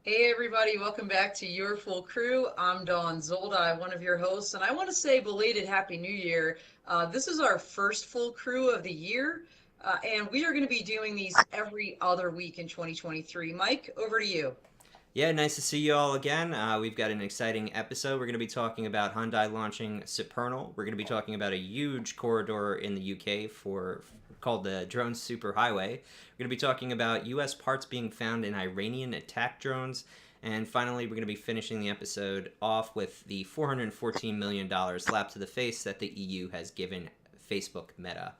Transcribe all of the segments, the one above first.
Hey everybody, welcome back to Your Full Crew. I'm Dawn Zoldi, one of your hosts, and I want to say belated Happy New Year. This is our first full crew of the year, and we are going to be doing these every other week in 2023. Mike, over to you. Yeah, nice to see you all again. We've got an exciting episode. We're going to be talking about Hyundai launching Supernal. We're going to be talking about a huge corridor in the UK for called the Drone Superhighway. We're going to be talking about U.S. parts being found in Iranian attack drones. And finally, we're going to be finishing the episode off with the $414 million slap to the face that the EU has given Facebook Meta.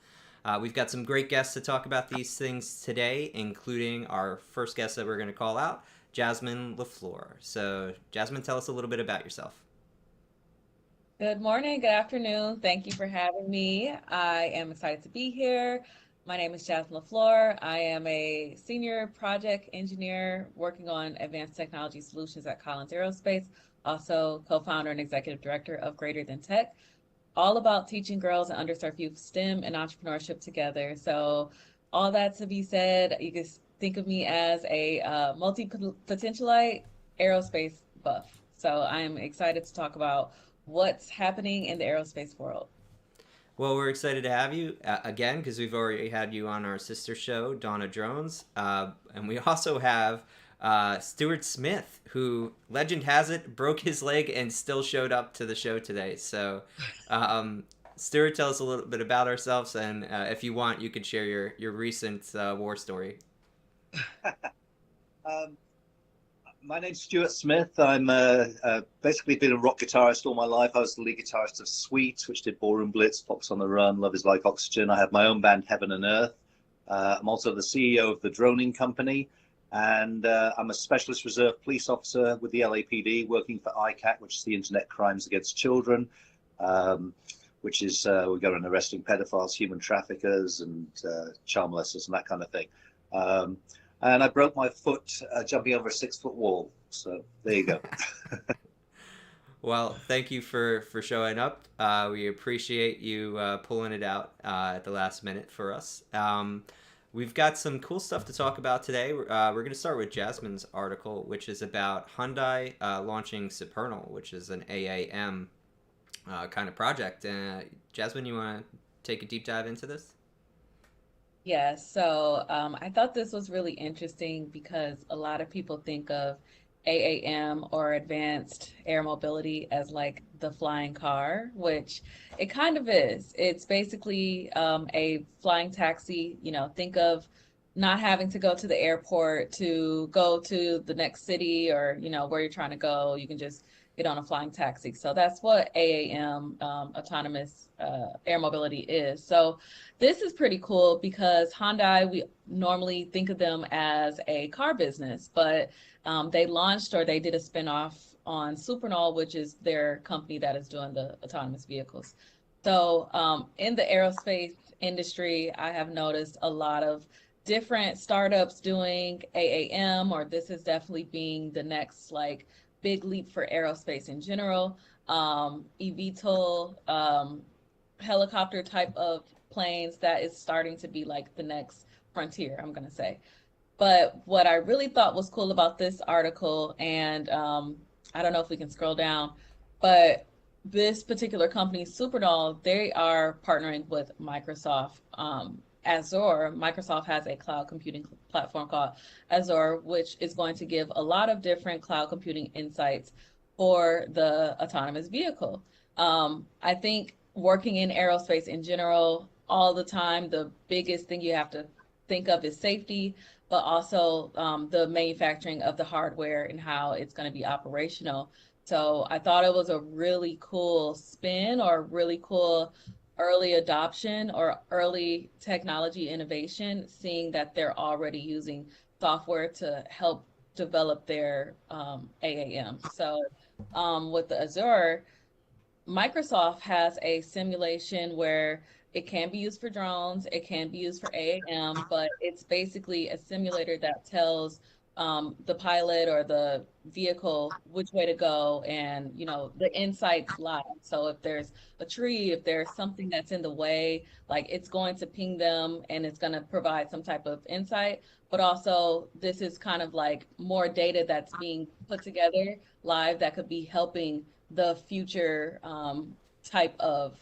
We've got some great guests to talk about these things today, including our first guest that we're going to call out, Jasmine LeFlore. So, Jasmine, tell us a little bit about yourself. Good morning, good afternoon. Thank you for having me. I am excited to be here. My name is Jasmine LeFlore. I am a senior project engineer working on advanced technology solutions at Collins Aerospace, also co-founder and executive director of Greater Than Tech, all about teaching girls and underserved youth STEM and entrepreneurship together. So all that to be said, you can think of me as a multi-potentialite aerospace buff. So I'm excited to talk about what's happening in the aerospace world. Well, we're excited to have you again because we've already had you on our sister show, Donna Drones. And we also have Stuart Smith, who, legend has it, broke his leg and still showed up to the show today. So, Stuart, tell us a little bit about ourselves. And if you want, you could share your recent war story. Um, my name's Stuart Smith. I'm basically been a rock guitarist all my life. I was the lead guitarist of Sweet, which did Ballroom Blitz, Fox on the Run, Love Is Like Oxygen. I have my own band, Heaven and Earth. I'm also the CEO of the Droning Company, and I'm a specialist reserve police officer with the LAPD, working for ICAT, which is the Internet Crimes Against Children, which is we go around arresting pedophiles, human traffickers, and child molesters, and that kind of thing. And I broke my foot jumping over a 6 foot wall. So there you go. Well, thank you for showing up. We appreciate you pulling it out at the last minute for us. We've got some cool stuff to talk about today. We're going to start with Jasmine's article, which is about Hyundai launching Supernal, which is an AAM kind of project. Jasmine, you want to take a deep dive into this? Yeah, so I thought this was really interesting because a lot of people think of AAM or advanced air mobility as like the flying car, which it kind of is. It's basically a flying taxi. Think of not having to go to the airport to go to the next city or, where you're trying to go. You can just get on a flying taxi. So that's what AAM, autonomous air mobility is. So this is pretty cool because Hyundai, we normally think of them as a car business, but they launched or they did a spinoff on Supernal, which is their company that is doing the autonomous vehicles. So in the aerospace industry, I have noticed a lot of different startups doing AAM, or this is definitely being the next like big leap for aerospace in general. eVTOL, helicopter type of planes that is starting to be like the next frontier, I'm going to say. But what I really thought was cool about this article, and I don't know if we can scroll down, but this particular company, Supernal, they are partnering with Microsoft. Azure, Microsoft has a cloud computing platform called Azure, which is going to give a lot of different cloud computing insights for the autonomous vehicle. I think working in aerospace in general, all the time, the biggest thing you have to think of is safety, but also the manufacturing of the hardware and how it's going to be operational. So I thought it was a really cool spin or really cool early adoption or early technology innovation, seeing that they're already using software to help develop their AAM. So with the Azure, Microsoft has a simulation where it can be used for drones, it can be used for AAM, but it's basically a simulator that tells the pilot or the vehicle which way to go, and the insights live. So if there's a tree, if there's something that's in the way, like it's going to ping them and it's going to provide some type of insight. But also this is kind of like more data that's being put together live that could be helping the future type of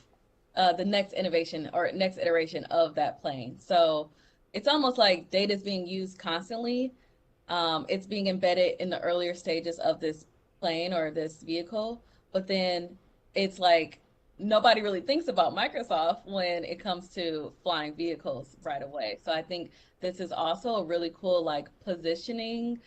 the next innovation or next iteration of that plane. So it's almost like data is being used constantly. It's being embedded in the earlier stages of this plane or this vehicle, but then it's like nobody really thinks about Microsoft when it comes to flying vehicles right away. So I think this is also a really cool like positioning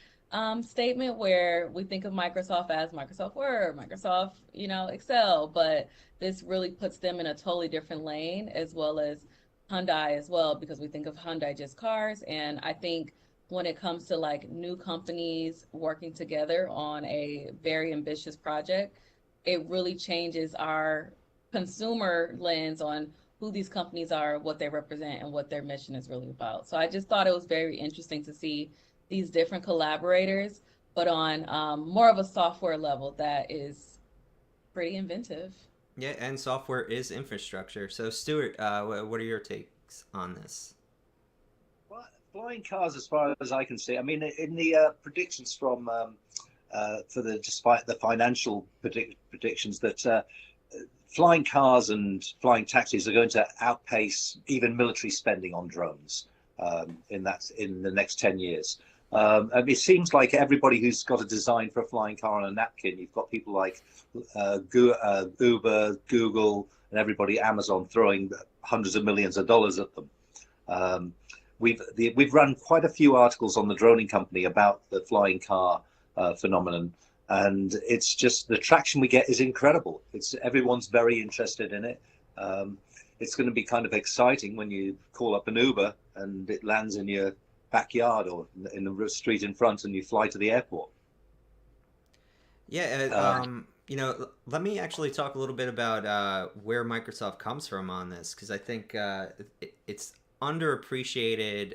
statement where we think of Microsoft as Microsoft Word, Microsoft, Excel, but this really puts them in a totally different lane, as well as Hyundai as well, because we think of Hyundai just cars. And I think when it comes to like new companies working together on a very ambitious project, it really changes our consumer lens on who these companies are, what they represent, and what their mission is really about. So I just thought it was very interesting to see these different collaborators, but on more of a software level that is pretty inventive. Yeah, and software is infrastructure. So, Stuart, what are your takes on this? Flying cars, as far as I can see, I mean, in the predictions from for the despite the financial predictions that flying cars and flying taxis are going to outpace even military spending on drones in the next 10 years. It seems like everybody who's got a design for a flying car on a napkin, you've got people like Uber, Google, and everybody, Amazon, throwing hundreds of millions of dollars at them. We've run quite a few articles on the droning company about the flying car phenomenon, and it's just the traction we get is incredible. Everyone's very interested in it. It's going to be kind of exciting when you call up an Uber and it lands in your backyard or in the street in front, and you fly to the airport. Yeah, let me actually talk a little bit about where Microsoft comes from on this, because I think it's underappreciated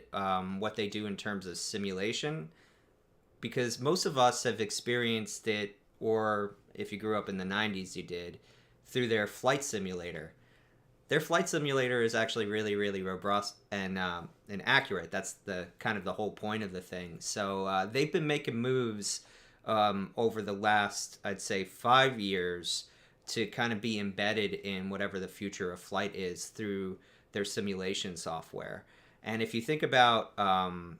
what they do in terms of simulation, because most of us have experienced it, or if you grew up in the 90s, you did, through their flight simulator. Their flight simulator is actually really, really robust and accurate. That's the kind of the whole point of the thing. So they've been making moves over the last, I'd say, 5 years to kind of be embedded in whatever the future of flight is through their simulation software. And if you think about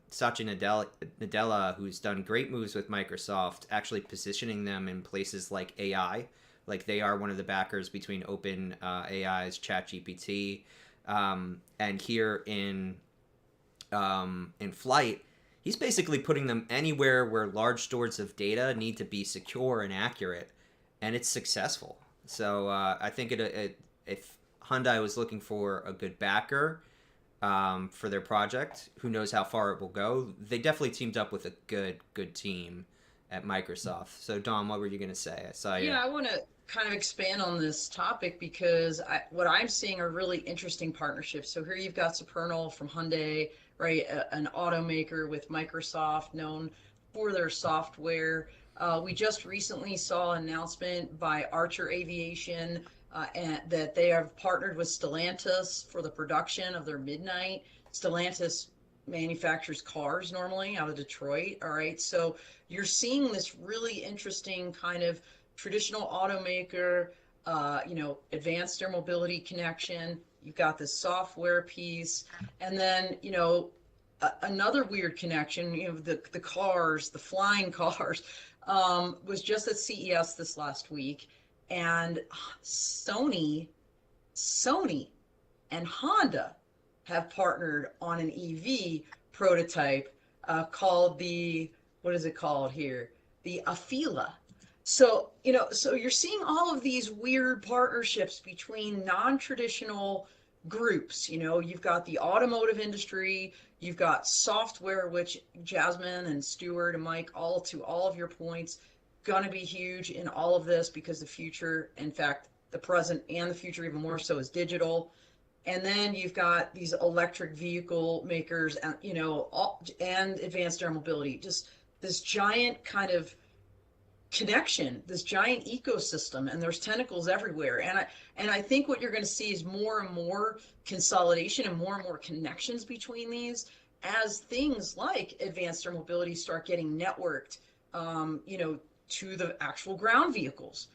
Satya Nadella, who's done great moves with Microsoft, actually positioning them in places like AI, like they are one of the backers between Open AI's ChatGPT, and here in flight, he's basically putting them anywhere where large stores of data need to be secure and accurate, and it's successful. So I think if Hyundai was looking for a good backer for their project, who knows how far it will go, they definitely teamed up with a good team at Microsoft. So Dom, what were you going to say? I saw you. Yeah, I want to kind of expand on this topic because what I'm seeing are really interesting partnerships. So here you've got Supernal from Hyundai, right? An automaker with Microsoft known for their software. We just recently saw an announcement by Archer Aviation and that they have partnered with Stellantis for the production of their Midnight. Stellantis manufactures cars normally out of Detroit. All right. So you're seeing this really interesting kind of traditional automaker, advanced air mobility connection. You've got this software piece. And then, another weird connection, the cars, the flying cars, was just at CES this last week. And Sony and Honda have partnered on an EV prototype called what is it called here? The Afeela. So, so you're seeing all of these weird partnerships between non-traditional groups. You've got the automotive industry, you've got software, which Jasmine and Stuart and Mike, to all of your points, going to be huge in all of this because the future, in fact, the present and the future even more so, is digital. And then you've got these electric vehicle makers and, and advanced air mobility. Just this giant kind of connection, this giant ecosystem, and there's tentacles everywhere. And I think what you're going to see is more and more consolidation and more connections between these as things like advanced air mobility start getting networked, to the actual ground vehicles,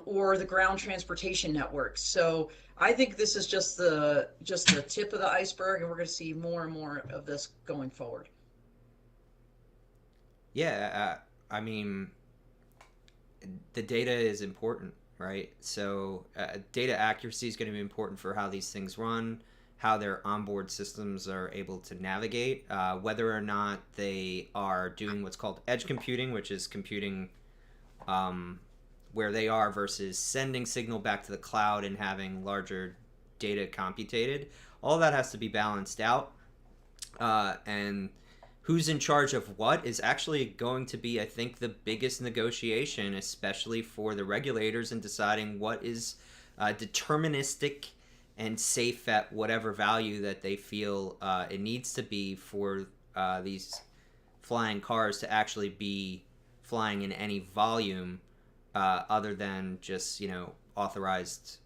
or the ground transportation networks. So I think this is just the tip of the iceberg, and we're going to see more and more of this going forward. Yeah, I mean, the data is important, right? So data accuracy is going to be important for how these things run, how their onboard systems are able to navigate, whether or not they are doing what's called edge computing, which is computing where they are versus sending signal back to the cloud and having larger data computated. All that has to be balanced out. And who's in charge of what is actually going to be, I think, the biggest negotiation, especially for the regulators in deciding what is deterministic and safe at whatever value that they feel it needs to be for these flying cars to actually be flying in any volume other than just, authorized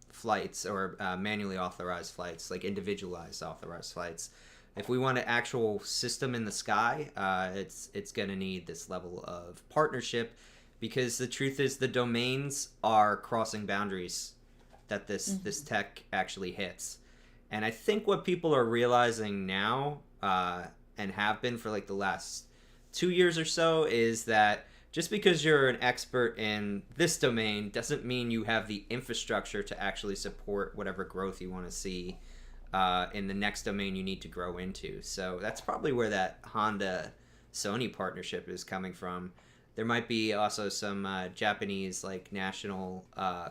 flights or manually authorized flights, like individualized authorized flights. If we want an actual system in the sky, it's going to need this level of partnership, because the truth is the domains are crossing boundaries that this tech actually hits. And I think what people are realizing now, and have been for like the last 2 years or so, is that just because you're an expert in this domain doesn't mean you have the infrastructure to actually support whatever growth you want to see in the next domain you need to grow into. So that's probably where that Honda Sony partnership is coming from. There might be also some Japanese like national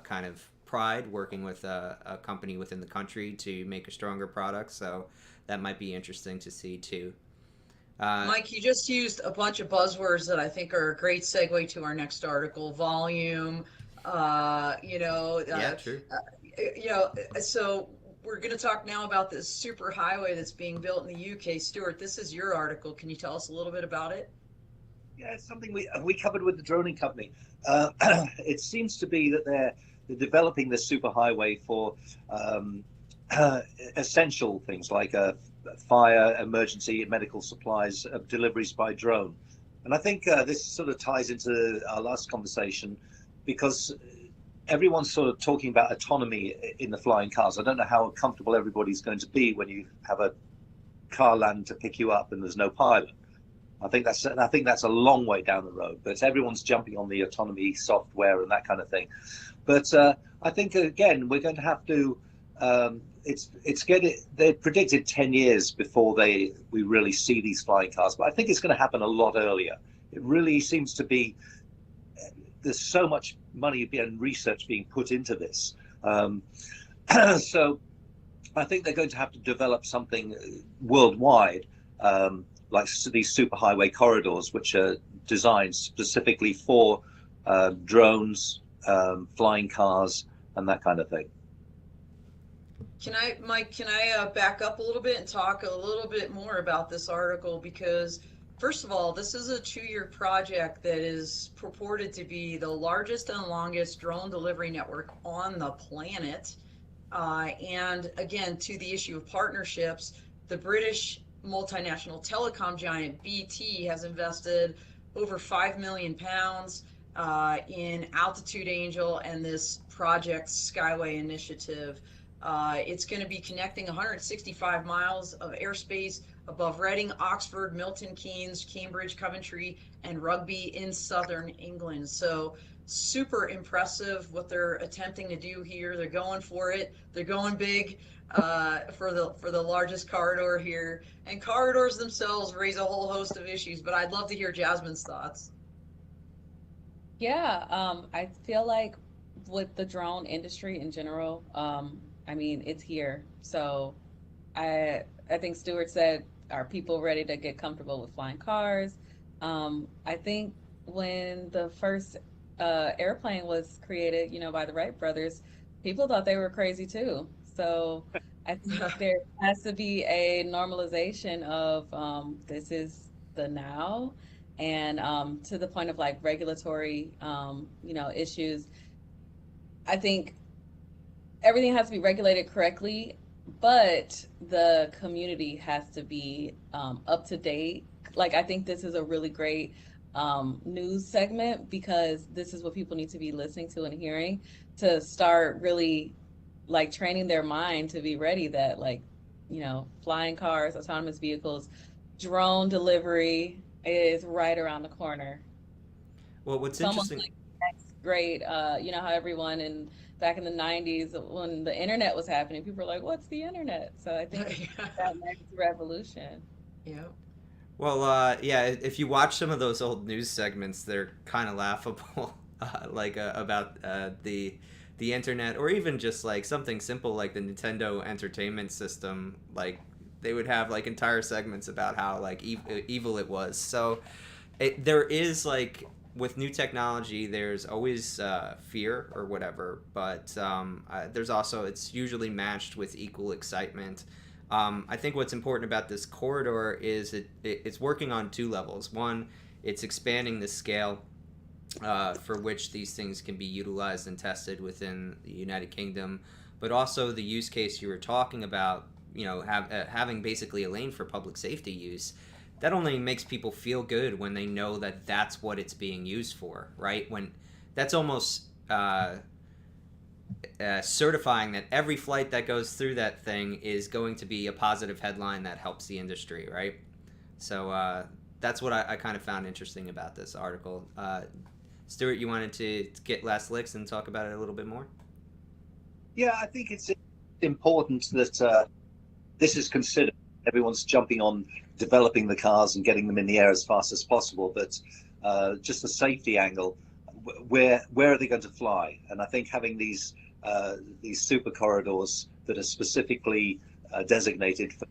kind of pride working with a company within the country to make a stronger product. So that might be interesting to see too. Mike, you just used a bunch of buzzwords that I think are a great segue to our next article: volume, Yeah, true. So we're going to talk now about this super highway that's being built in the UK. Stuart, this is your article. Can you tell us a little bit about it? Yeah, it's something we covered with the droning company. It seems to be that they're developing this superhighway for essential things like fire, emergency, medical supplies, deliveries by drone. And I think this sort of ties into our last conversation, because everyone's sort of talking about autonomy in the flying cars. I don't know how comfortable everybody's going to be when you have a car land to pick you up and there's no pilot. I think that's a long way down the road, but everyone's jumping on the autonomy software and that kind of thing. But I think again we're going to have to. They predicted 10 years before we really see these flying cars, but I think it's going to happen a lot earlier. It really seems to be. There's so much money and research being put into this, so I think they're going to have to develop something worldwide. Like these superhighway corridors, which are designed specifically for drones, flying cars, and that kind of thing. Mike, can I back up a little bit and talk a little bit more about this article? Because first of all, this is a 2-year project that is purported to be the largest and longest drone delivery network on the planet. And again, to the issue of partnerships, the British multinational telecom giant BT has invested over £5 million in Altitude Angel and this Project Skyway initiative. It's going to be connecting 165 miles of airspace above Reading, Oxford, Milton Keynes, Cambridge, Coventry, and Rugby in southern England. So super impressive what they're attempting to do here. They're going for it. They're going big for the largest corridor here. And corridors themselves raise a whole host of issues, but I'd love to hear Jasmine's thoughts. Yeah, I feel like with the drone industry in general, I mean, it's here. So I think Stuart said, are people ready to get comfortable with flying cars? I think when the first airplane was created, by the Wright brothers, people thought they were crazy too. So I think there has to be a normalization of this is the now. And to the point of like regulatory, issues, I think everything has to be regulated correctly, but the community has to be up to date. Like, I think this is a really great news segment because this is what people need to be listening to and hearing to start really like training their mind to be ready that like, flying cars, autonomous vehicles, drone delivery is right around the corner. Well, what's It's almost interesting. like next great, how everyone in back in the 90s when the internet was happening, people were like, what's the internet? So I think it's that next revolution. Yeah. Well, yeah, if you watch some of those old news segments, they're kind of laughable, about the internet, or even just like something simple like the Nintendo Entertainment System. Like they would have like entire segments about how like evil it was. So there is like with new technology, there's always fear or whatever, but there's also it's usually matched with equal excitement. I think what's important about this corridor is it's working on two levels. One, it's expanding the scale for which these things can be utilized and tested within the United Kingdom, but also the use case you were talking about, having basically a lane for public safety use. That only makes people feel good when they know that that's what it's being used for, right? When that's almost certifying that every flight that goes through that thing is going to be a positive headline that helps the industry, right? So that's what I kind of found interesting about this article. Stuart, you wanted to get last licks and talk about it a little bit more? Yeah, I think it's important that this is considered. Everyone's jumping on developing the cars and getting them in the air as fast as possible, but just the safety angle, where are they going to fly? And I think having these super corridors that are specifically designated for,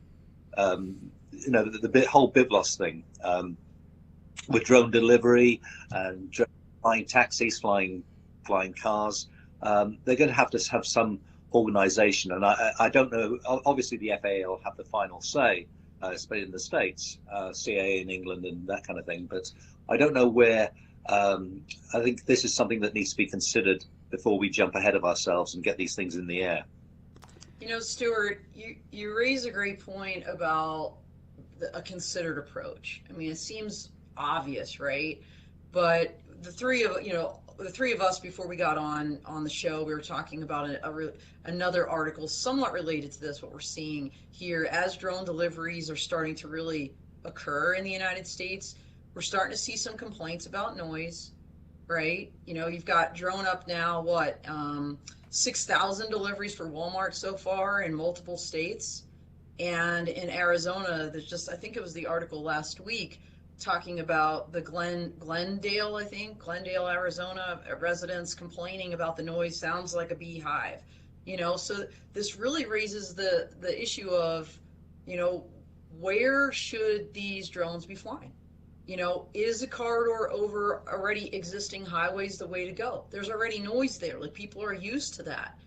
the whole BIVLOS thing, with drone delivery and flying taxis, flying cars, they're going to have some organization. And I don't know, obviously the FAA will have the final say, especially in the States, CAA in England and that kind of thing. But I don't know where, I think this is something that needs to be considered before we jump ahead of ourselves and get these things in the air. Stuart, you raise a great point about a considered approach. I mean, it seems obvious, right? But the three of us before we got on the show, we were talking about another article somewhat related to this. What we're seeing here as drone deliveries are starting to really occur in the United States, we're starting to see some complaints about noise, right? You've got drone up now, 6,000 deliveries for Walmart so far in multiple states. And in Arizona, there's just, I think it was the article last week talking about the Glendale, Arizona residents complaining about the noise, sounds like a beehive. So this really raises the issue of, where should these drones be flying? Is a corridor over already existing highways the way to go? There's already noise there. Like, people are used to that.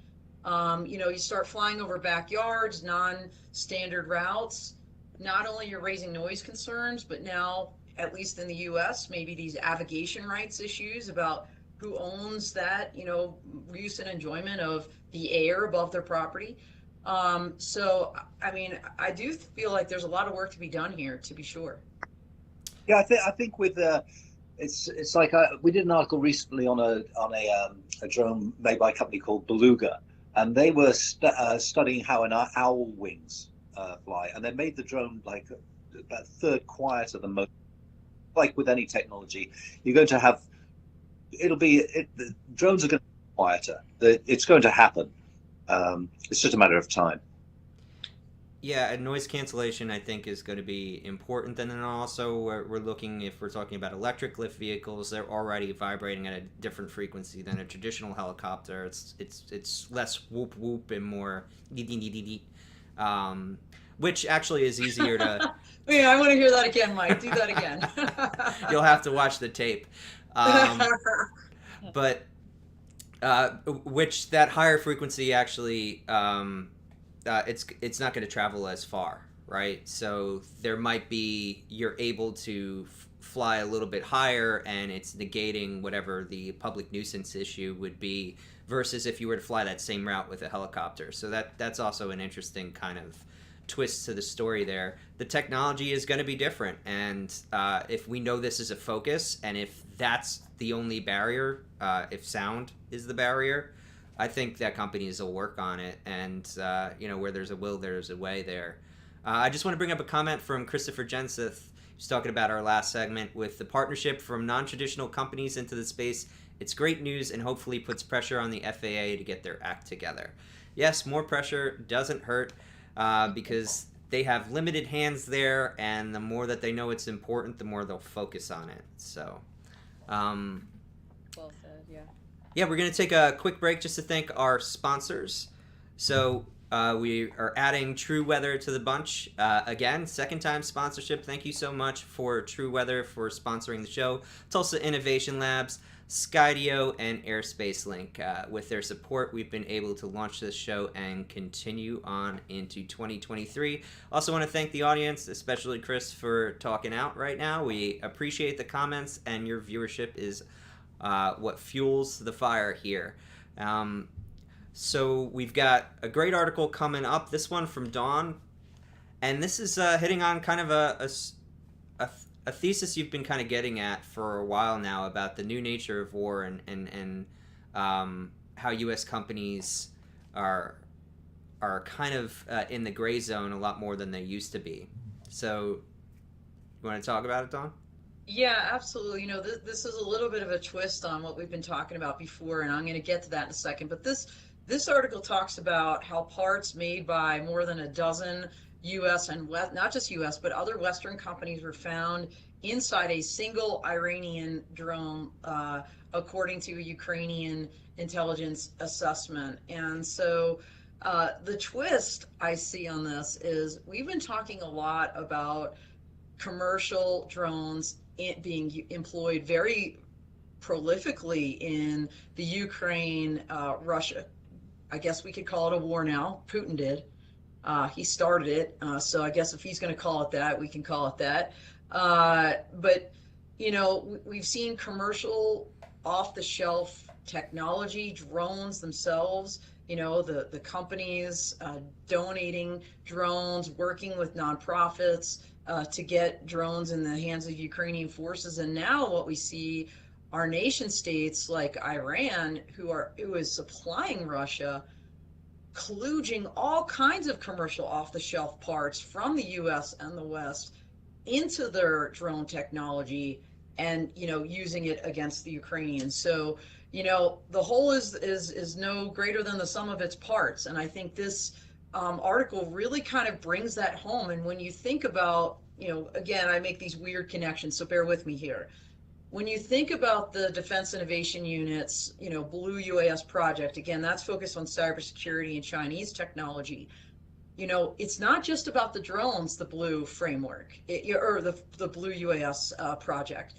You start flying over backyards, non-standard routes. Not only you're raising noise concerns, but now, at least in the U.S., maybe these avigation rights issues about who owns that, use and enjoyment of the air above their property. So, I mean, I do feel like there's a lot of work to be done here, to be sure. Yeah, I think with it's like we did an article recently on a drone made by a company called Beluga, and they were studying how an owl wings fly, and they made the drone like about a third quieter than most. Like with any technology, you're going to have the drones are going to be quieter. It's going to happen. It's just a matter of time. Yeah, and noise cancellation I think is going to be important. And then also we're looking, if we're talking about electric lift vehicles, they're already vibrating at a different frequency than a traditional helicopter. It's less whoop whoop and more dee dee dee dee dee, which actually is easier to. Wait, I want to hear that again, Mike. Do that again. You'll have to watch the tape. But which that higher frequency actually. It's not going to travel as far, right? So there might be, you're able to fly a little bit higher and it's negating whatever the public nuisance issue would be, versus if you were to fly that same route with a helicopter. So that's also an interesting kind of twist to the story there. The technology is going to be different, and if we know this is a focus, and if that's the only barrier, if sound is the barrier, I think that companies will work on it, and where there's a will, there's a way there. I just want to bring up a comment from Christopher Jenseth. He's talking about our last segment with the partnership from non-traditional companies into the space. It's great news and hopefully puts pressure on the FAA to get their act together. Yes, more pressure doesn't hurt, because they have limited hands there, and the more that they know it's important, the more they'll focus on it. So, well said, yeah. Yeah, we're going to take a quick break just to thank our sponsors. So, we are adding True Weather to the bunch. Again, second time sponsorship. Thank you so much for True Weather for sponsoring the show. Tulsa Innovation Labs, Skydio, and Airspace Link. With their support, we've been able to launch this show and continue on into 2023. Also want to thank the audience, especially Chris, for talking out right now. We appreciate the comments, and your viewership is what fuels the fire here. So we've got a great article coming up, this one from Dawn, and this is hitting on kind of a thesis you've been kind of getting at for a while now about the new nature of war, and how U.S. companies are kind of in the gray zone a lot more than they used to be. So, you want to talk about it, Dawn? Yeah, absolutely. This is a little bit of a twist on what we've been talking about before, and I'm going to get to that in a second. But this article talks about how parts made by more than a dozen U.S. and not just U.S., but other Western companies were found inside a single Iranian drone, according to a Ukrainian intelligence assessment. And so the twist I see on this is we've been talking a lot about commercial drones being employed very prolifically in the Ukraine, Russia. I guess we could call it a war now. Putin did. He started it. So I guess if he's going to call it that, we can call it that. But, we've seen commercial off-the-shelf technology, drones themselves, the companies donating drones, working with nonprofits to get drones in the hands of Ukrainian forces. And now what we see are nation states like Iran, who is supplying Russia, kludging all kinds of commercial off-the-shelf parts from the U.S. and the West into their drone technology, and using it against the Ukrainians. So the whole is no greater than the sum of its parts, and I think this article really kind of brings that home. And when you think about, again, I make these weird connections, so bear with me here. When you think about the Defense Innovation Unit's, Blue UAS project, again, that's focused on cybersecurity and Chinese technology. It's not just about the drones, the Blue framework, or the Blue UAS project.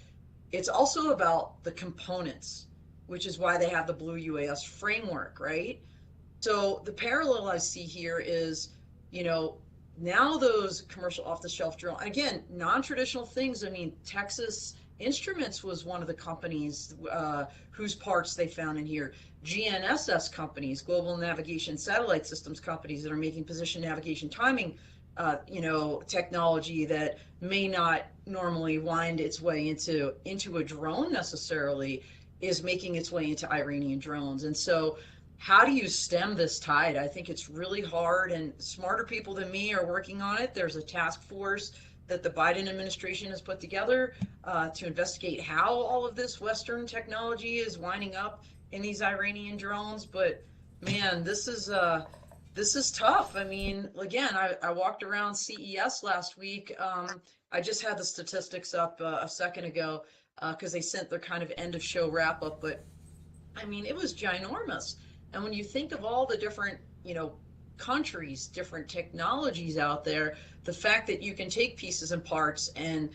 It's also about the components, which is why they have the Blue UAS framework, right? So the parallel I see here is, now those commercial off-the-shelf drones, again, non-traditional things. I mean, Texas Instruments was one of the companies whose parts they found in here. GNSS companies, Global Navigation Satellite Systems companies that are making position navigation timing, technology that may not normally wind its way into a drone necessarily, is making its way into Iranian drones. And so how do you stem this tide? I think it's really hard, and smarter people than me are working on it. There's a task force that the Biden administration has put together to investigate how all of this Western technology is winding up in these Iranian drones. But man, this is tough. I mean, again, I walked around CES last week. I just had the statistics up a second ago because they sent their kind of end of show wrap up. But I mean, it was ginormous. And when you think of all the different, countries, different technologies out there, the fact that you can take pieces and parts and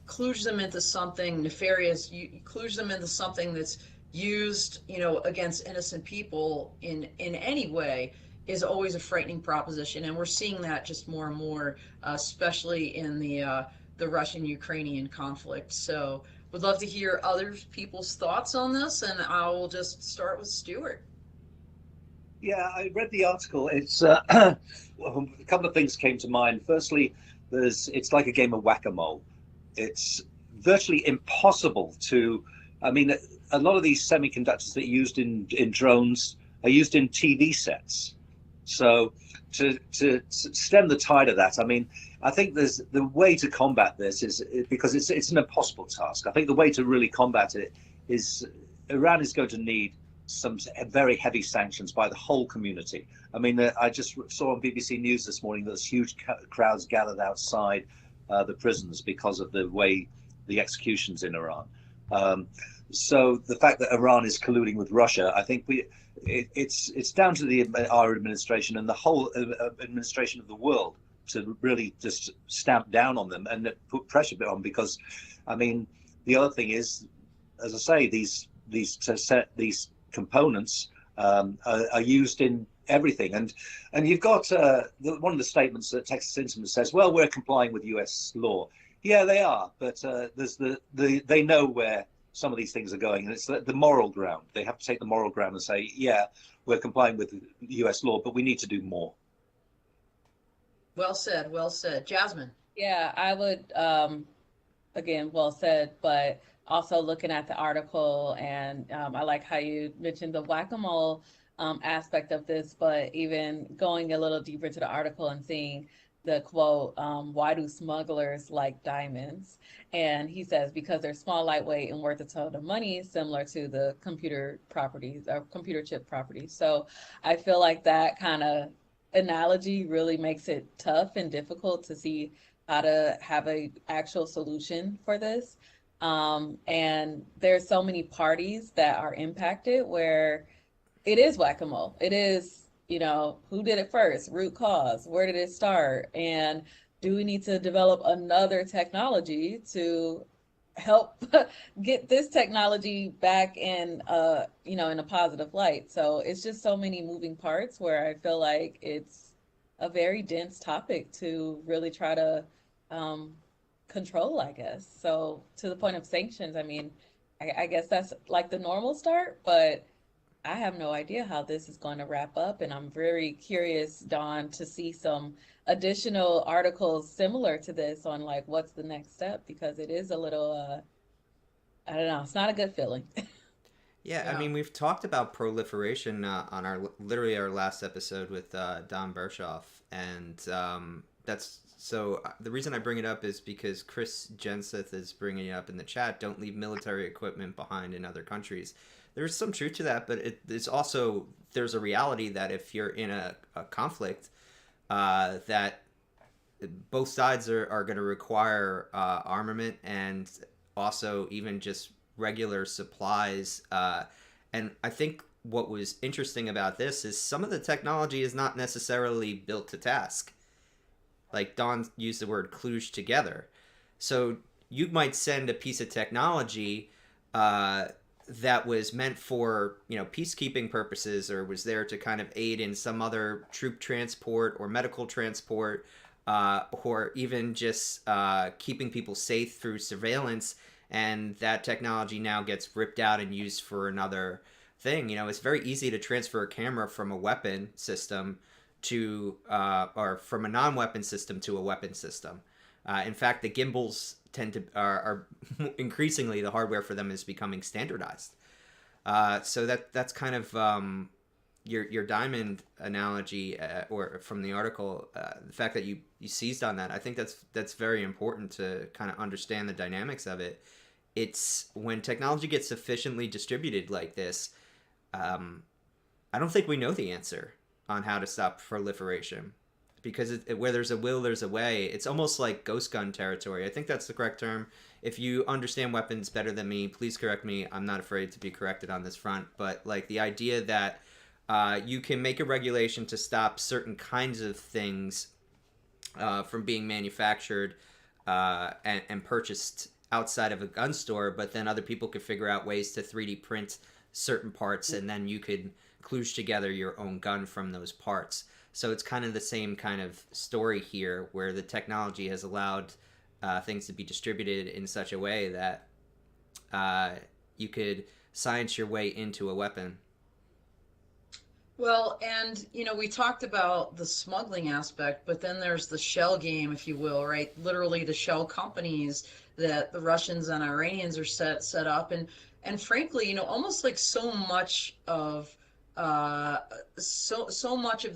kludge them into something nefarious, you kludge them into something that's used, against innocent people in any way, is always a frightening proposition, and we're seeing that just more and more, especially in the Russian-Ukrainian conflict. So, would love to hear other people's thoughts on this, and I will just start with Stuart. Yeah, I read the article. It's well, a couple of things came to mind. Firstly, it's like a game of whack-a-mole. It's virtually impossible to. I mean, a lot of these semiconductors that are used in drones are used in TV sets. So to stem the tide of that, I mean, I think there's the way to combat this is because it's an impossible task. I think the way to really combat it is Iran is going to need some very heavy sanctions by the whole community. I mean, I just saw on BBC News this morning that there's huge crowds gathered outside the prisons because of the way the executions in Iran. So the fact that Iran is colluding with Russia, I think it's down to our administration and the whole administration of the world to really just stamp down on them and put pressure on, because, I mean, the other thing is, as I say, these components are used in everything, and you've got one of the statements that Texas Instruments says, well, we're complying with US law. Yeah, they are, but there's they know where some of these things are going, and it's the moral ground. They have to take the moral ground and say, yeah, we're complying with US law, but we need to do more. Well said, well said. Jasmine. Yeah, I would, again, well said, but also looking at the article, and I like how you mentioned the whack-a-mole aspect of this, but even going a little deeper to the article and seeing the quote, why do smugglers like diamonds? And he says, because they're small, lightweight, and worth a ton of money, similar to the computer properties or computer chip properties. So I feel like that kind of analogy really makes it tough and difficult to see how to have a actual solution for this. And there's so many parties that are impacted where it is whack-a-mole. It is, who did it first? Root cause. Where did it start? And do we need to develop another technology to help get this technology back in, in a positive light? So it's just so many moving parts where I feel like it's a very dense topic to really try to control, I guess. So to the point of sanctions, I mean, I guess that's like the normal start, but I have no idea how this is going to wrap up. And I'm very curious, Dawn, to see some additional articles similar to this on like what's the next step, because it is a little, I don't know, it's not a good feeling. Yeah, I mean, we've talked about proliferation on literally our last episode with Don Bershoff, and that's so the reason I bring it up is because Chris Jenseth is bringing it up in the chat. Don't leave military equipment behind in other countries. There's some truth to that, but it's also, there's a reality that if you're in a conflict, that both sides are going to require armament and also even just regular supplies. And I think what was interesting about this is some of the technology is not necessarily built to task. Like Don used the word kludge together. So you might send a piece of technology that was meant for, peacekeeping purposes, or was there to kind of aid in some other troop transport or medical transport, or even just keeping people safe through surveillance. And that technology now gets ripped out and used for another thing. It's very easy to transfer a camera from a weapon system to or from a non-weapon system to a weapon system. In fact, the gimbals are increasingly, the hardware for them is becoming standardized. So that's kind of your diamond analogy, or from the article, the fact that you seized on that. I think that's very important to kind of understand the dynamics of it. It's when technology gets sufficiently distributed like this, I don't think we know the answer on how to stop proliferation, because where there's a will, there's a way. It's almost like ghost gun territory. I think that's the correct term. If you understand weapons better than me, please correct me. I'm not afraid to be corrected on this front. But like the idea that you can make a regulation to stop certain kinds of things from being manufactured and purchased outside of a gun store, but then other people could figure out ways to 3D print certain parts, and then you could kludge together your own gun from those parts. So it's kind of the same kind of story here, where the technology has allowed things to be distributed in such a way that you could science your way into a weapon. Well, and we talked about the smuggling aspect, but then there's the shell game, if you will, right? Literally the shell companies that the Russians and Iranians are set up, and frankly, almost like so much of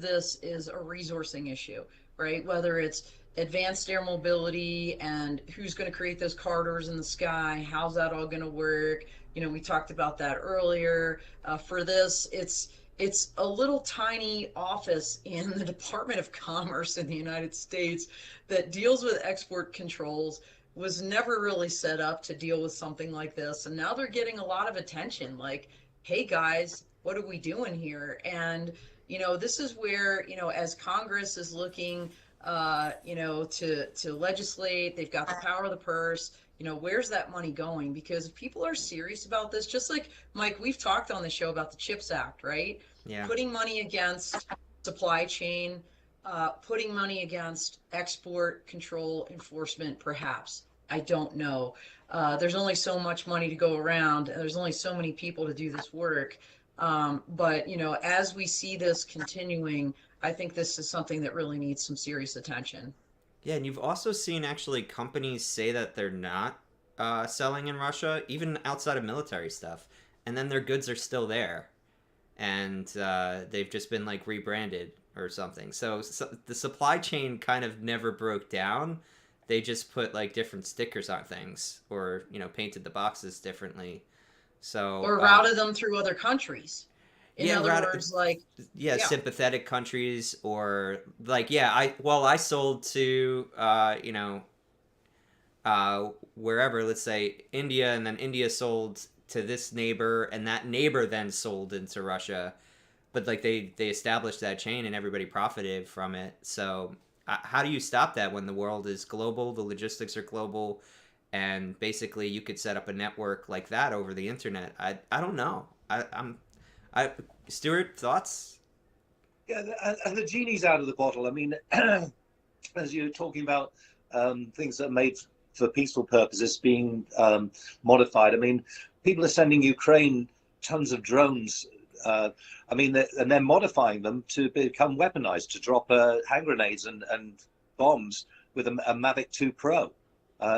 this is a resourcing issue, right? Whether it's advanced air mobility and who's going to create those corridors in the sky, how's that all going to work? We talked about that earlier. For this, it's a little tiny office in the Department of Commerce in the United States that deals with export controls, was never really set up to deal with something like this. And now they're getting a lot of attention, like, hey guys, what are we doing here? And, this is where, as Congress is looking, to legislate, they've got the power of the purse. Where's that money going? Because if people are serious about this, just like Mike, we've talked on the show about the CHIPS Act, right? Yeah. Putting money against supply chain, putting money against export control enforcement, perhaps. I don't know. There's only so much money to go around, and there's only so many people to do this work. But, as we see this continuing, I think this is something that really needs some serious attention. Yeah, and you've also seen actually companies say that they're not selling in Russia, even outside of military stuff, and then their goods are still there, and they've just been like rebranded or something. So the supply chain kind of never broke down. They just put like different stickers on things, or painted the boxes differently. So or routed them through other countries. In yeah, other words, like, yeah, sympathetic countries, or like, yeah, I sold to wherever, let's say India, and then India sold to this neighbor, and that neighbor then sold into Russia, but like they established that chain and everybody profited from it. So how do you stop that when the world is global, the logistics are global, and basically you could set up a network like that over the internet? I don't know. Stuart, thoughts? Yeah, and the genie's out of the bottle. I mean, as you're talking about things that are made for peaceful purposes being modified. I mean, people are sending Ukraine tons of drones. I mean, and they're modifying them to become weaponized, to drop hand grenades and bombs with a Mavic 2 Pro.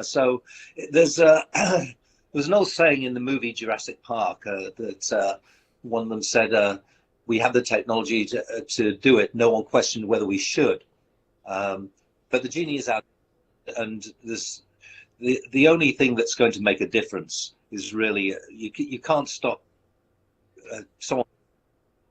So there's there's an old saying in the movie Jurassic Park that one of them said, "We have the technology to do it. No one questioned whether we should." But the genie is out, and the only thing that's going to make a difference is really you can't stop someone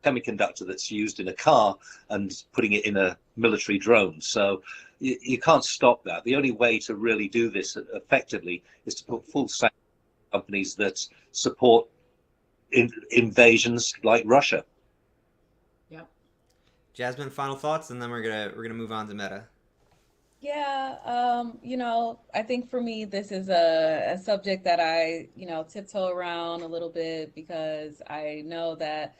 semiconductor that's used in a car and putting it in a military drone. So you can't stop that. The only way to really do this effectively is to put full sanctions on companies that support invasions like Russia. Yep. Jasmine, final thoughts, and then we're gonna move on to meta. Yeah, I think for me, this is a subject that I, tiptoe around a little bit because I know that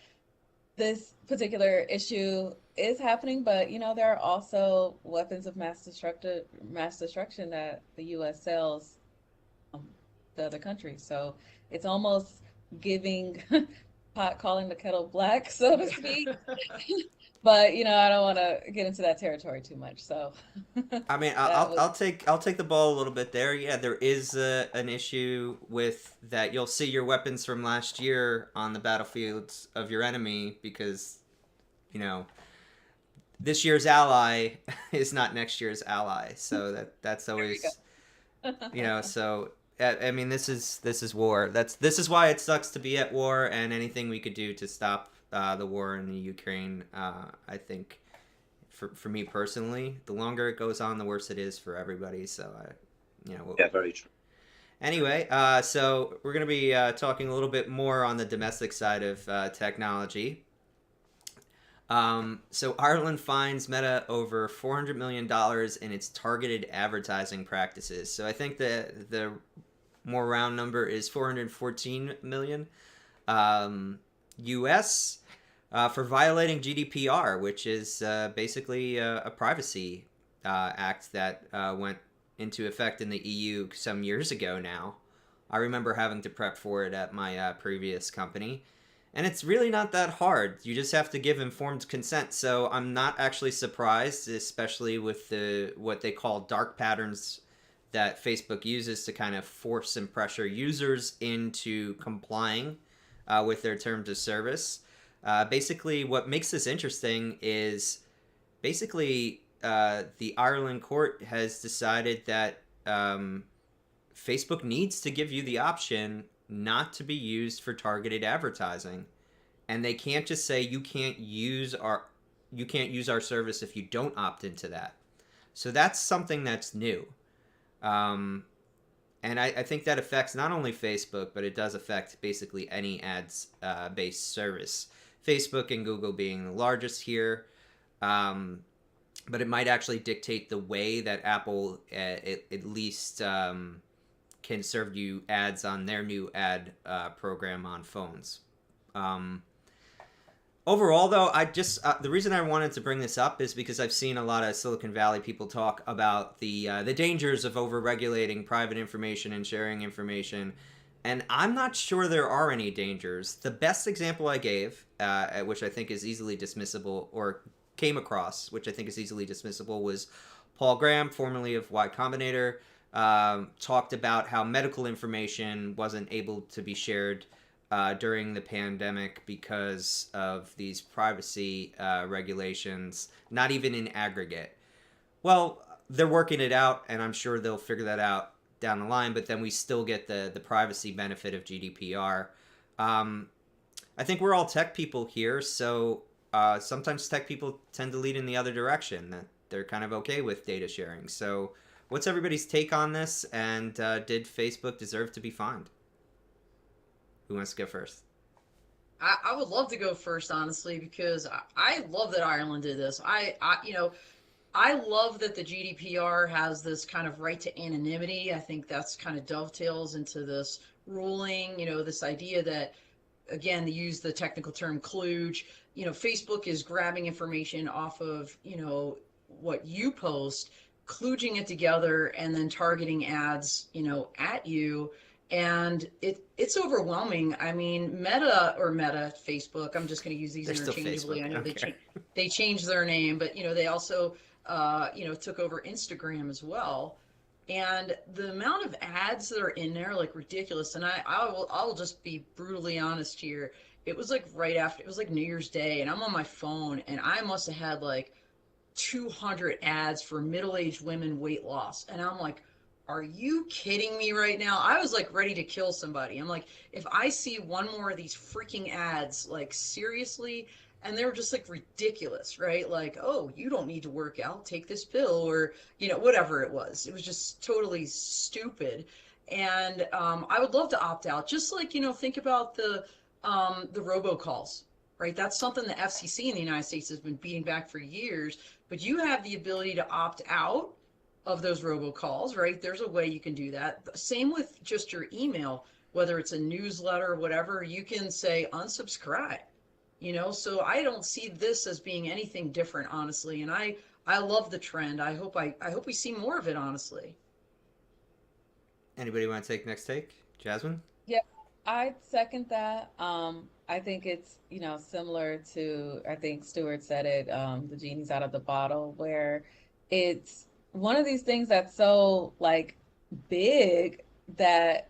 this particular issue is happening, but there are also weapons of mass destruction that the U.S. sells to other countries. So it's almost giving pot calling the kettle black, so to speak. But I don't want to get into that territory too much. So I mean, I'll take the ball a little bit there. Yeah, there is an issue with that. You'll see your weapons from last year on the battlefields of your enemy because, this year's ally is not next year's ally. So that's always, So I mean, this is war. This is why it sucks to be at war, and anything we could do to stop the war in the Ukraine, I think, for me personally, the longer it goes on, the worse it is for everybody. So, Yeah, very true. Anyway, so we're going to be talking a little bit more on the domestic side of technology. So Ireland fines Meta over $400 million in its targeted advertising practices. So I think the more round number is $414 million. US. for violating GDPR, which is basically a privacy act that went into effect in the EU some years ago now. I remember having to prep for it at my previous company. And it's really not that hard. You just have to give informed consent. So I'm not actually surprised, especially with what they call dark patterns that Facebook uses to kind of force and pressure users into complying with their terms of service. Basically, what makes this interesting is basically the Ireland court has decided that Facebook needs to give you the option not to be used for targeted advertising, and they can't just say you can't use our service if you don't opt into that. So that's something that's new, and I think that affects not only Facebook, but it does affect basically any ads based service. Facebook and Google being the largest here, but it might actually dictate the way that Apple at least can serve you ads on their new ad program on phones. Overall, though, I just the reason I wanted to bring this up is because I've seen a lot of Silicon Valley people talk about the dangers of overregulating private information and sharing information, and I'm not sure there are any dangers. The best example I gave, which I think is easily dismissible, or came across, which I think is easily dismissible, was Paul Graham, formerly of Y Combinator, talked about how medical information wasn't able to be shared during the pandemic because of these privacy regulations, not even in aggregate. Well, they're working it out, and I'm sure they'll figure that out down the line, but then we still get the privacy benefit of GDPR. I think we're all tech people here, so sometimes tech people tend to lead in the other direction, that they're kind of okay with data sharing. So what's everybody's take on this, and did Facebook deserve to be fined? Who wants to go first? I would love to go first, honestly, because I love that Ireland did this. I love that the GDPR has this kind of right to anonymity. I think that's kind of dovetails into this ruling, this idea that, again, to use the technical term kludge, Facebook is grabbing information off of, what you post, kludging it together, and then targeting ads, at you. And it's overwhelming. I mean, Meta, Facebook, I'm just going to use these They're still interchangeably. Facebook. I know Okay. they changed their name, but they also took over Instagram as well. And the amount of ads that are in there, like, ridiculous. And I will just be brutally honest here. It was like right after, it was like New Year's Day, and I'm on my phone, and I must have had like 200 ads for middle-aged women weight loss. And I'm like, are you kidding me right now? I was like ready to kill somebody. I'm like, if I see one more of these freaking ads, like, seriously, and they were just like ridiculous, right? Like, oh, you don't need to work out, take this pill, or whatever it was. It was just totally stupid. And I would love to opt out. Just like, think about the robocalls, right? That's something the FCC in the United States has been beating back for years. But you have the ability to opt out of those robocalls, right? There's a way you can do that. Same with just your email, whether it's a newsletter or whatever, you can say unsubscribe. So I don't see this as being anything different, honestly. And I love the trend. I hope we see more of it, honestly. Anybody want to take next take? Jasmine? Yeah, I'd second that. I think it's, similar to, I think Stuart said it, the genie's out of the bottle, where it's one of these things that's so, like, big that,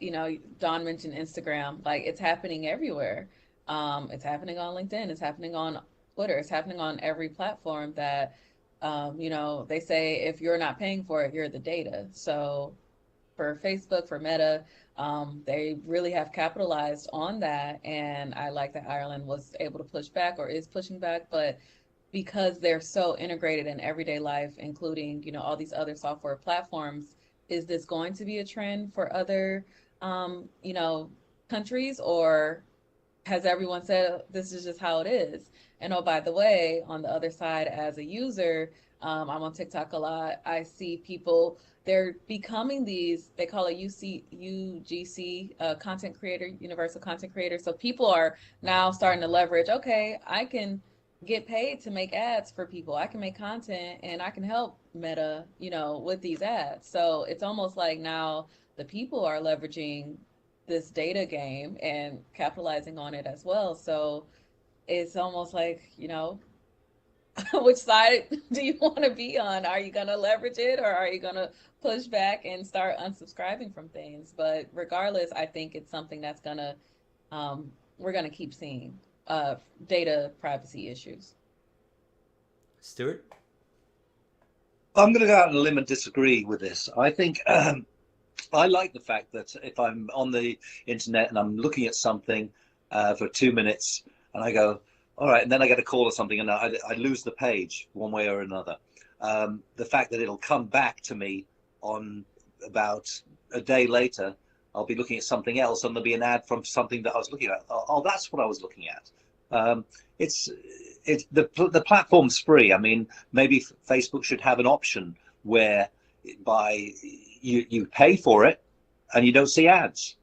Don mentioned Instagram, like, it's happening everywhere. It's happening on LinkedIn, it's happening on Twitter, it's happening on every platform that, they say if you're not paying for it, you're the data. So for Facebook, for Meta, they really have capitalized on that. And I like that Ireland was able to push back, or is pushing back, but because they're so integrated in everyday life, including, all these other software platforms, is this going to be a trend for other, countries, or has everyone said this is just how it is? And oh, by the way, on the other side, as a user, I'm on TikTok a lot. I see people, they're becoming these, they call it UGC, content creator, universal content creator. So people are now starting to leverage, okay, I can get paid to make ads for people. I can make content and I can help Meta, with these ads. So it's almost like now the people are leveraging this data game and capitalizing on it as well. So it's almost like, which side do you want to be on? Are you going to leverage it, or are you going to push back and start unsubscribing from things? But regardless, I think it's something that's going to, we're going to keep seeing data privacy issues. Stuart? I'm going to go out on a limb and disagree with this. I think I like the fact that if I'm on the internet and I'm looking at something for 2 minutes and I go, all right, and then I get a call or something and I lose the page one way or another. The fact that it'll come back to me on about a day later, I'll be looking at something else and there'll be an ad from something that I was looking at. Oh, that's what I was looking at. It's the platform's free. I mean, maybe Facebook should have an option where you pay for it and you don't see ads,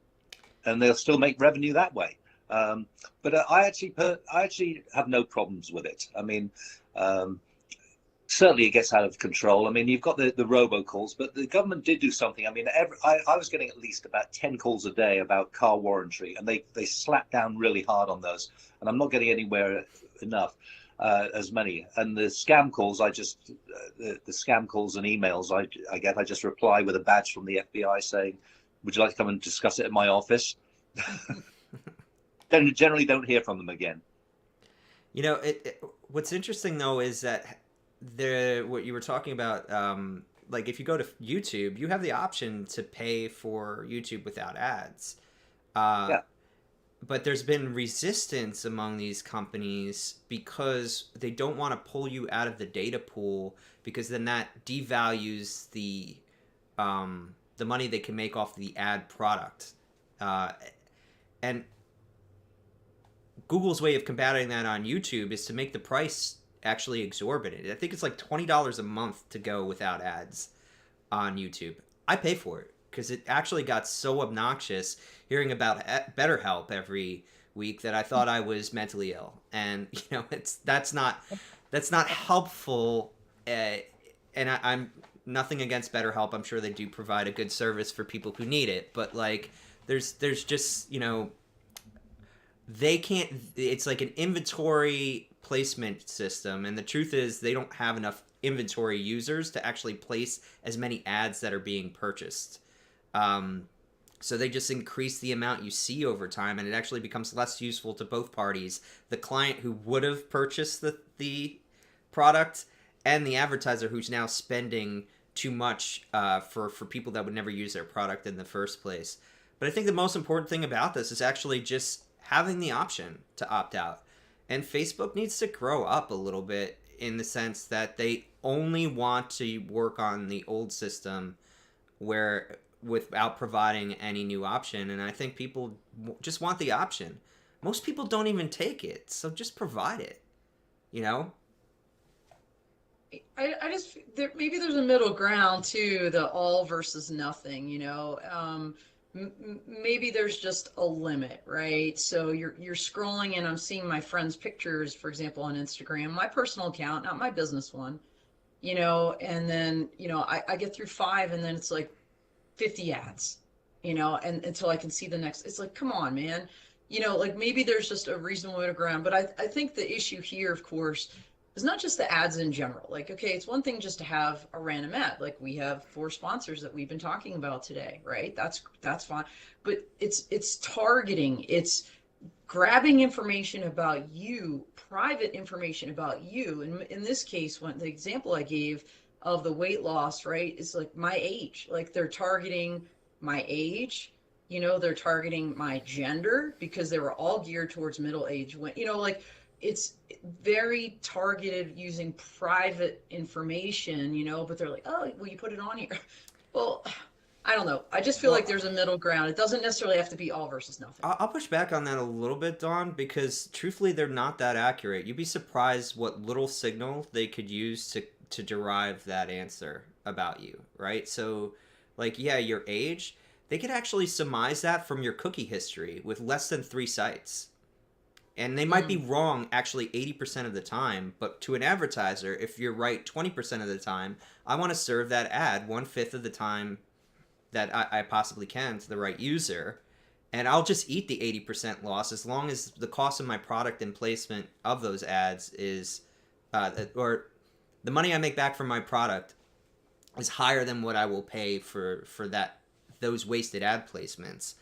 and they'll still make revenue that way. But I actually have no problems with it. I mean, certainly it gets out of control. I mean, you've got the robocalls, but the government did do something. I mean, I was getting at least about 10 calls a day about car warranty, and they slapped down really hard on those, and I'm not getting anywhere enough. As many, and the scam calls, the scam calls and emails I just reply with a badge from the FBI saying, would you like to come and discuss it in my office? Then generally don't hear from them again. What's interesting though is that what you were talking about, like if you go to YouTube, you have the option to pay for YouTube without ads. Yeah. But there's been resistance among these companies because they don't want to pull you out of the data pool, because then that devalues the money they can make off the ad product. And Google's way of combating that on YouTube is to make the price actually exorbitant. I think it's like $20 a month to go without ads on YouTube. I pay for it because it actually got so obnoxious hearing about BetterHelp every week that I thought I was mentally ill. And that's not helpful. And I'm nothing against BetterHelp. I'm sure they do provide a good service for people who need it. But like, there's just they can't. It's like an inventory placement system, and the truth is they don't have enough inventory users to actually place as many ads that are being purchased. So they just increase the amount you see over time, and it actually becomes less useful to both parties. The client who would have purchased the product, and the advertiser who's now spending too much for people that would never use their product in the first place. But I think the most important thing about this is actually just having the option to opt out. And Facebook needs to grow up a little bit in the sense that they only want to work on the old system without providing any new option. And I think people just want the option. Most people don't even take it, so just provide it. I just maybe there's a middle ground too, the all versus nothing. Maybe there's just a limit, right? So you're scrolling and I'm seeing my friends' pictures, for example, on Instagram, my personal account, not my business one, and then I get through 5 and then it's like 50 ads, and until I can see the next. It's like, come on, man. Like maybe there's just a reasonable middle ground. But I think the issue here, of course, is not just the ads in general. Like, okay, it's one thing just to have a random ad. Like we have 4 sponsors that we've been talking about today, right? That's fine. But it's targeting, it's grabbing information about you, private information about you. And in this case, when the example I gave of the weight loss, right, is like my age. Like they're targeting my age, they're targeting my gender, because they were all geared towards middle age. When like it's very targeted using private information, but they're like, oh, well, you put it on here. Well, I don't know. I just feel Well, like there's a middle ground. It doesn't necessarily have to be all versus nothing. I'll push back on that a little bit, Dawn, because truthfully, they're not that accurate. You'd be surprised what little signal they could use to derive that answer about you, right? So, like, yeah, your age, they could actually surmise that from your cookie history with less than 3 sites. And they might be Mm. wrong actually 80% of the time, but to an advertiser, if you're right 20% of the time, I want to serve that ad 1/5 of the time that I possibly can to the right user. And I'll just eat the 80% loss as long as the cost of my product and placement of those ads is, or the money I make back from my product is higher than what I will pay for those wasted ad placements.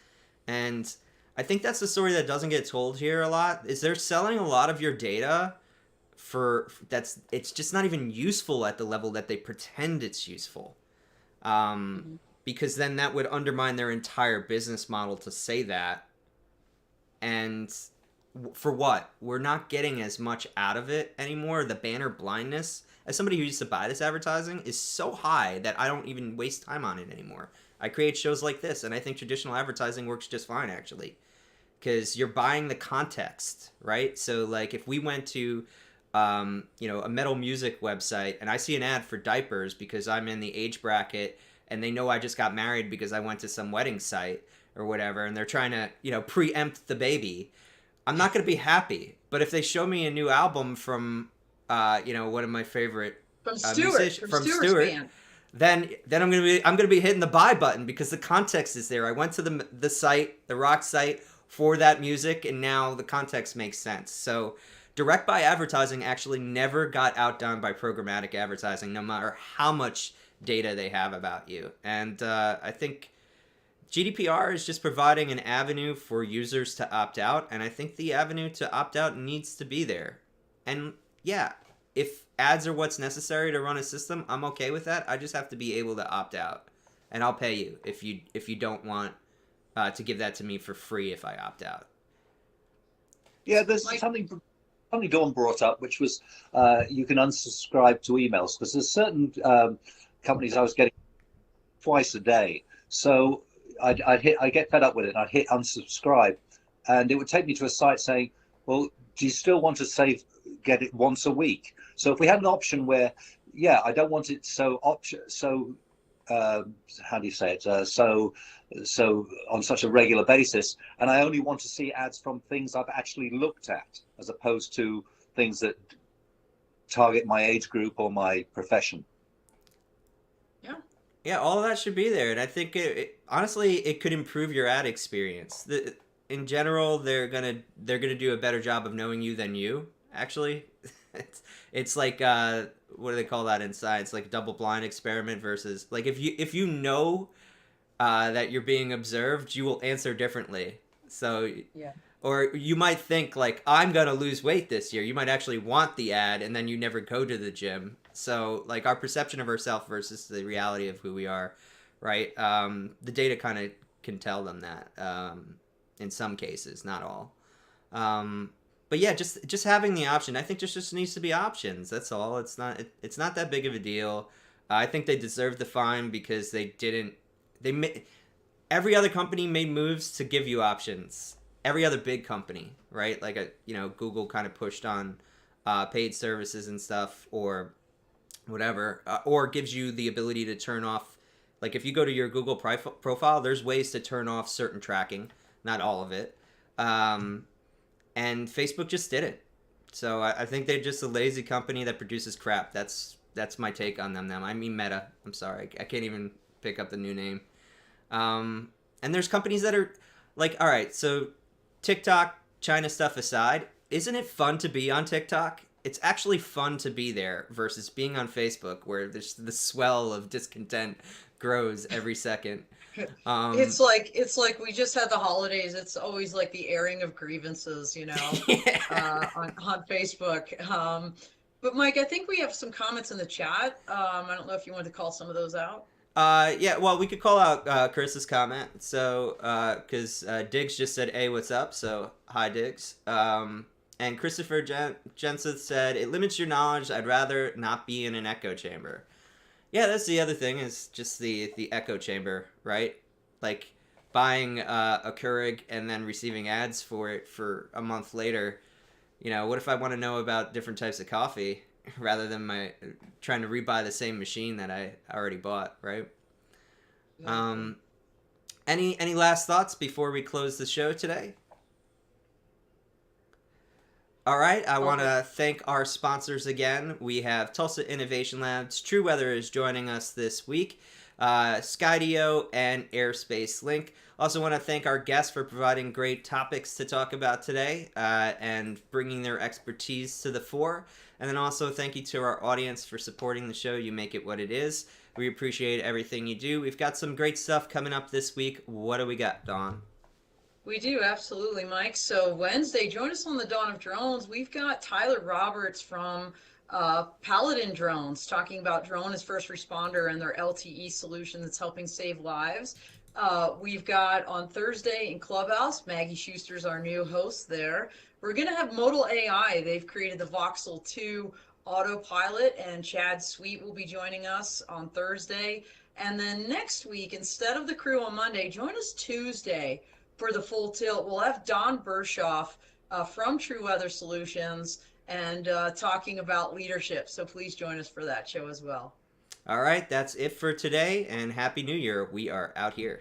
And I think that's the story that doesn't get told here a lot. Is they're selling a lot of your data it's just not even useful at the level that they pretend it's useful. Mm-hmm. Because then that would undermine their entire business model to say that. And for what? We're not getting as much out of it anymore. The banner blindness, as somebody who used to buy this advertising, is so high that I don't even waste time on it anymore. I create shows like this, and I think traditional advertising works just fine, actually. Because you're buying the context, right? So, like, if we went to, a metal music website, and I see an ad for diapers because I'm in the age bracket, and they know I just got married because I went to some wedding site or whatever, and they're trying to, preempt the baby, I'm not going to be happy. But if they show me a new album from, one of my favorite From Stuart, musicians, from from Stuart's Stuart, band. then I'm gonna be hitting the buy button because the context is there. I went to the site, the rock site for that music, and now the context makes sense. So direct buy advertising actually never got outdone by programmatic advertising, no matter how much data they have about you. And I think GDPR is just providing an avenue for users to opt out, and I think the avenue to opt out needs to be there. And yeah, if ads are what's necessary to run a system, I'm okay with that. I just have to be able to opt out, and I'll pay you if you don't want to give that to me for free if I opt out. Yeah, there's Mike, something Dawn brought up, which was you can unsubscribe to emails because there's certain companies I was getting twice a day. So I'd get fed up with it. I'd hit unsubscribe, and it would take me to a site saying, "Well, do you still want to get it once a week?" So if we had an option where, yeah, I don't want it how do you say it? So on such a regular basis, and I only want to see ads from things I've actually looked at, as opposed to things that target my age group or my profession. yeah. Yeah, all of that should be there, and I think honestly it could improve your ad experience. In general, they're gonna do a better job of knowing you than you. Actually, it's like what do they call that in science? Like double blind experiment versus like if you know that you're being observed, you will answer differently. So, Yeah. or you might think like I'm gonna lose weight this year. You might actually want the ad, and then you never go to the gym. So like our perception of ourselves versus the reality of who we are, right? The data kind of can tell them that in some cases, not all. But yeah, just having the option. I think there just needs to be options. That's all. It's not that big of a deal. I think they deserve the fine because they didn't. Every other company made moves to give you options. Every other big company, right? Like Google kind of pushed on paid services and stuff, or whatever, or gives you the ability to turn off. Like if you go to your Google profile, there's ways to turn off certain tracking, not all of it. And Facebook just did it. So I think they're just a lazy company that produces crap. That's my take on them now. I mean Meta. I'm sorry. I can't even pick up the new name. And there's companies that are like, all right, so TikTok, China stuff aside, isn't it fun to be on TikTok? It's actually fun to be there versus being on Facebook where there's the swell of discontent grows every second. It's like we just had the holidays. It's always like the airing of grievances, Yeah. on Facebook. But Mike, I think we have some comments in the chat. I don't know if you want to call some of those out. Yeah, well, we could call out Chris's comment. So, because Diggs just said, "Hey, what's up?" So, hi, Diggs. And Christopher Jensen said, "It limits your knowledge. I'd rather not be in an echo chamber." Yeah, that's the other thing is just the echo chamber, right? Like buying a Keurig and then receiving ads for it for a month later. You know, what if I want to know about different types of coffee rather than my trying to rebuy the same machine that I already bought, right? Exactly. Any last thoughts before we close the show today? All right, I want to thank our sponsors again. We have Tulsa Innovation Labs, True Weather is joining us this week, Skydio, and Airspace Link. Also want to thank our guests for providing great topics to talk about today and bringing their expertise to the fore. And then also thank you to our audience for supporting the show. You make it what it is. We appreciate everything you do. We've got some great stuff coming up this week. What do we got, Dawn? We do, absolutely, Mike. So Wednesday, join us on the Dawn of Drones. We've got Tyler Roberts from Paladin Drones talking about drone as first responder and their LTE solution that's helping save lives. We've got on Thursday in Clubhouse, Maggie Schuster's our new host there. We're going to have Modal AI. They've created the Voxel 2 autopilot, and Chad Sweet will be joining us on Thursday. And then next week, instead of the crew on Monday, join us Tuesday for the full tilt. We'll have Don Bershoff from True Weather Solutions and talking about leadership. So please join us for that show as well. All right, that's it for today, and Happy New Year. We are out here.